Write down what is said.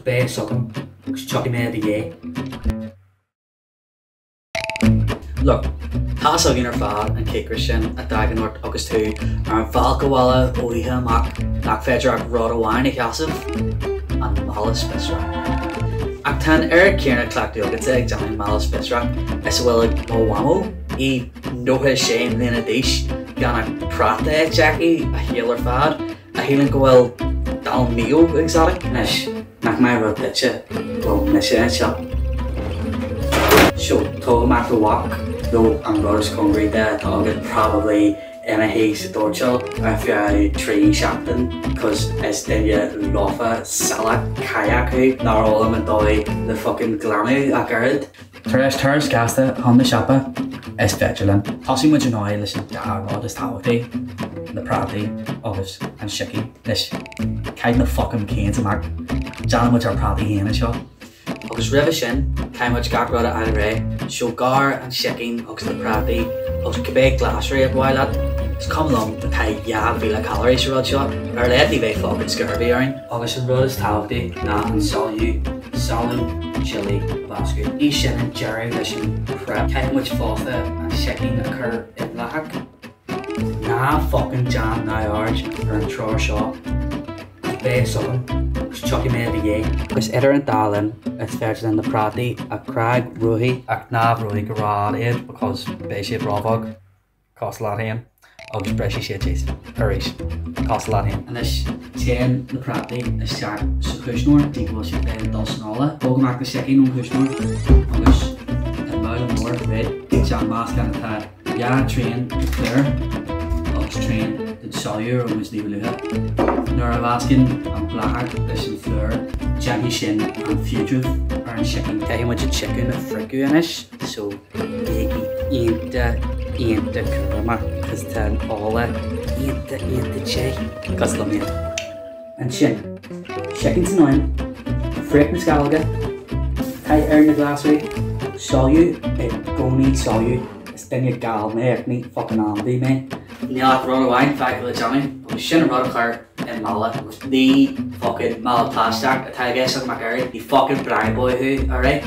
bheith sucking, agus teacht me the gay. Look, has agin fad an céicre sin a dagan ort agus tú ar an bhal go bhfuil óíthe amach nach féidir ag rud amháin ag cheasamh an malas bisreach. Ach tan cearna clachtú agus ag dealing malas bisreach is bhfuil ag móhamó í nóthe sé líana díos gan ag prata ag Jackie a héal ar fad a héalann go bhfuil dal mío exotic nes nach mai rud bitse go nes sé anseo. Seo tóg amach go walk. Though I'm not hungry that I'll get probably in a haze dorsal if you tree shopping because it's then you love a salad kayak not all of them doy the fucking glammy I heard. Tourist gasta on the shopper is vigilant. Tossing with your eye listen to our modest holiday, the property of us and shicky. This kind of fucking canes and mark. John with our property in a shop. Agus rih sin, cain muid gacrad a ré, seo gar an shiking agus na prátaí, agus cabbé glasry a bhhailad. Is cum lom na tá jab bhí le calories rud seo, ar leití bheith fucking scurvy arin. Agus an rud is tábhachtaí ná an salú, chili, basket. Ní sin an jerry leis an prep. Cain muid fáfa an shiking a chur in lethach. Ná fucking jam ná arge ar an trár seo. Bheith sucking. Teacht me the gay. Agus idir an dalin is féidir an na prátaí a craig ruthí ach náb ruthí go rád iad because bheith sé brábhag cos lá hain agus breisi sé tééis éis cos lá hain. And is téan na prátaí is teach sa chúisnóir tí bhfuil sé bheith dul snála. Bóg amach na sicín ón chúisnóir agus an mbeidh an mór réid teach más gan atá ja tríon cléir agus tríon den saoú ó mus níomh luúthe. Nuair a bhascin an blachach leis an flúr, Jackie sin an fugitive ar an chicken. Caithfidh muid an chicken a fricú inis, so bhí ionta curama cos tá an ála ionta sé cos do míad. An sin, chicken tanoin, fric na scalga, caith ar na glasrí, saoú ag gcónaí saoú, is duine gal mé ag ní fucking amdaí mé. Níl rud amháin feicil le Johnny, agus sin an rud a chuir in mala. Ní fucking mala plastic atá gheas an mac airí, ní fucking brag boy who, alright?